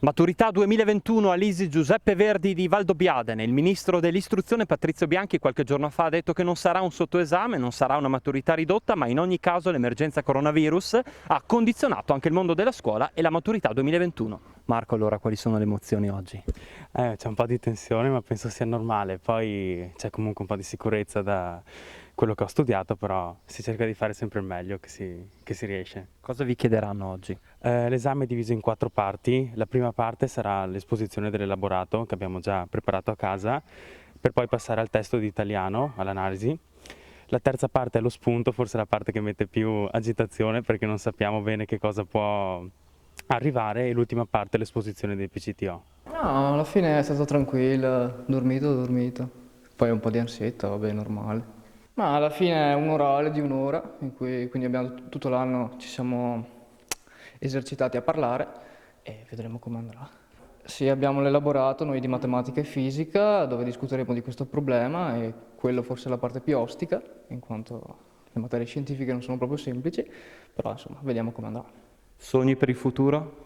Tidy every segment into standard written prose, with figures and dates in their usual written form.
Maturità 2021 all'ISI Giuseppe Verdi di Valdobbiadene. Il ministro dell'istruzione Patrizio Bianchi qualche giorno fa ha detto che non sarà un sottoesame, non sarà una maturità ridotta, ma in ogni caso l'emergenza coronavirus ha condizionato anche il mondo della scuola e la maturità 2021. Marco, allora quali sono le emozioni oggi? C'è un po' di tensione, ma penso sia normale. Poi c'è comunque un po' di sicurezza da quello che ho studiato, però si cerca di fare sempre il meglio che si riesce. Cosa vi chiederanno oggi? L'esame è diviso in 4 parti. La prima parte sarà l'esposizione dell'elaborato che abbiamo già preparato a casa, per poi passare al testo di italiano, all'analisi. La terza parte è lo spunto, forse la parte che mette più agitazione perché non sappiamo bene che cosa può arrivare, e l'ultima parte è l'esposizione dei PCTO. No, alla fine è stato tranquillo, dormito. Poi un po' di ansietta, vabbè, normale. Ma alla fine è un orale di un'ora, in cui quindi abbiamo tutto l'anno ci siamo esercitati a parlare e vedremo come andrà. Sì, abbiamo l'elaborato noi di matematica e fisica, dove discuteremo di questo problema e quello forse è la parte più ostica, in quanto le materie scientifiche non sono proprio semplici, però insomma, vediamo come andrà. Sogni per il futuro?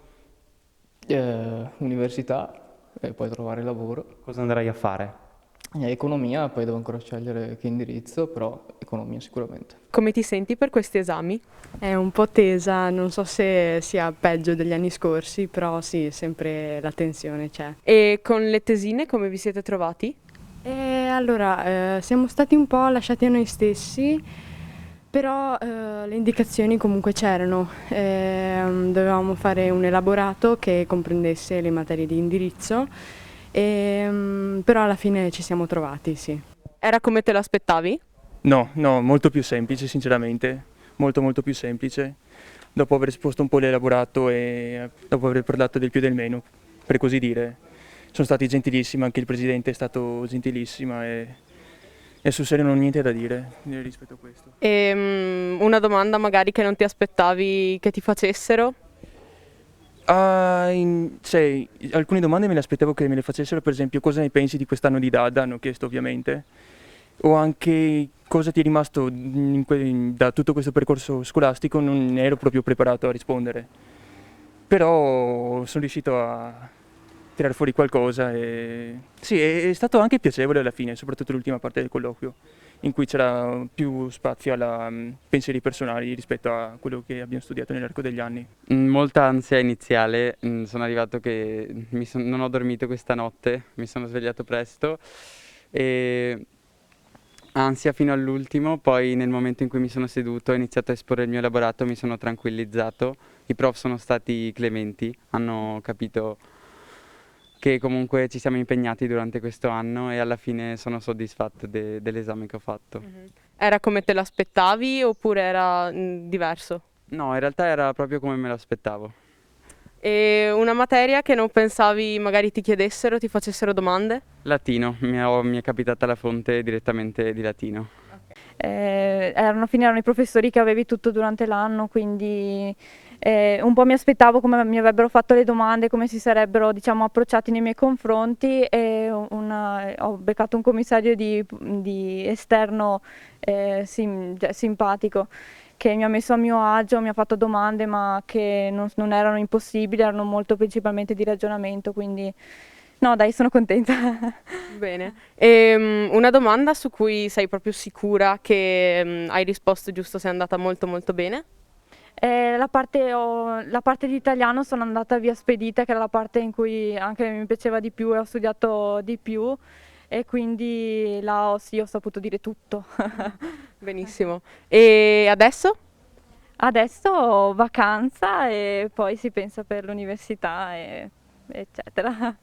Università e poi trovare lavoro. Cosa andrai a fare? Economia, poi devo ancora scegliere che indirizzo, però economia sicuramente. Come ti senti per questi esami? È un po' tesa, non so se sia peggio degli anni scorsi, però sì, sempre la tensione c'è. E con le tesine come vi siete trovati? Allora, siamo stati un po' lasciati a noi stessi, però le indicazioni comunque c'erano. Dovevamo fare un elaborato che comprendesse le materie di indirizzo, però alla fine ci siamo trovati, sì. Era come te l'aspettavi? No, molto più semplice sinceramente, molto più semplice, dopo aver esposto un po' l'elaborato e dopo aver parlato del più e del meno, per così dire. Sono stati gentilissimi, anche il presidente è stato gentilissimo e sul serio non ho niente da dire rispetto a questo. E una domanda magari che non ti aspettavi che ti facessero? Alcune domande me le aspettavo che me le facessero, per esempio cosa ne pensi di quest'anno di DAD, hanno chiesto ovviamente, o anche cosa ti è rimasto da tutto questo percorso scolastico, non ero proprio preparato a rispondere, però sono riuscito a tirare fuori qualcosa e sì, è stato anche piacevole alla fine, soprattutto l'ultima parte del colloquio, in cui c'era più spazio a pensieri personali rispetto a quello che abbiamo studiato nell'arco degli anni. Molta ansia iniziale, sono arrivato che non ho dormito questa notte, mi sono svegliato presto e ansia fino all'ultimo, poi nel momento in cui mi sono seduto e ho iniziato a esporre il mio elaborato mi sono tranquillizzato, i prof sono stati clementi, hanno capito che comunque ci siamo impegnati durante questo anno e alla fine sono soddisfatto dell'esame che ho fatto. Era come te l'aspettavi oppure era diverso? No, in realtà era proprio come me lo aspettavo. E una materia che non pensavi magari ti chiedessero, ti facessero domande? Latino, mi è capitata la fonte direttamente di latino. Alla fine erano i professori che avevi tutto durante l'anno, quindi un po' mi aspettavo come mi avrebbero fatto le domande, come si sarebbero, diciamo, approcciati nei miei confronti, e ho beccato un commissario di esterno simpatico, che mi ha messo a mio agio, mi ha fatto domande ma che non erano impossibili, erano molto principalmente di ragionamento, quindi no dai, sono contenta. Bene. E una domanda su cui sei proprio sicura che hai risposto giusto, sei andata molto bene? La parte di italiano sono andata via spedita, che era la parte in cui anche mi piaceva di più e ho studiato di più, e quindi là ho saputo dire tutto. Benissimo. E adesso? Adesso ho vacanza e poi si pensa per l'università, eccetera.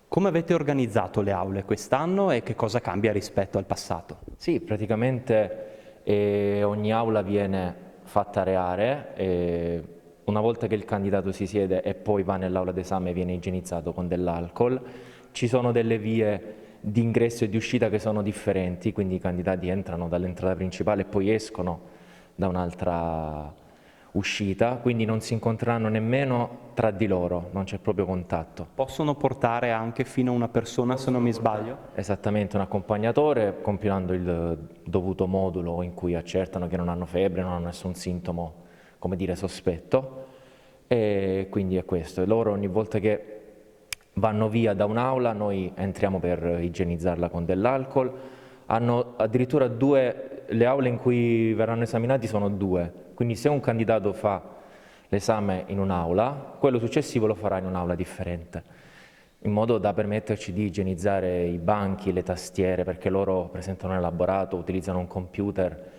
Come avete organizzato le aule quest'anno e che cosa cambia rispetto al passato? Sì, praticamente ogni aula viene fatta areare e una volta che il candidato si siede e poi va nell'aula d'esame viene igienizzato con dell'alcol. Ci sono delle vie di ingresso e di uscita che sono differenti, quindi i candidati entrano dall'entrata principale e poi escono da un'altra uscita, quindi non si incontreranno nemmeno tra di loro, non c'è proprio contatto. Possono portare anche fino a una persona, se non mi sbaglio? Esattamente, un accompagnatore, compilando il dovuto modulo in cui accertano che non hanno febbre, non hanno nessun sintomo, come dire, sospetto, e quindi è questo. E loro ogni volta che vanno via da un'aula, noi entriamo per igienizzarla con dell'alcol. Hanno addirittura le aule in cui verranno esaminati sono 2, quindi se un candidato fa l'esame in un'aula, quello successivo lo farà in un'aula differente, in modo da permetterci di igienizzare i banchi, le tastiere, perché loro presentano un elaborato, utilizzano un computer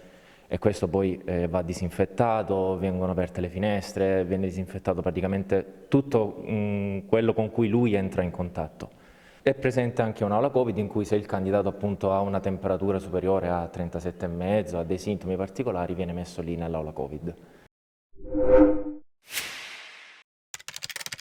e questo poi va disinfettato, vengono aperte le finestre, viene disinfettato praticamente tutto quello con cui lui entra in contatto. È presente anche un'aula Covid in cui se il candidato appunto ha una temperatura superiore a 37,5, ha dei sintomi particolari, viene messo lì nell'aula Covid.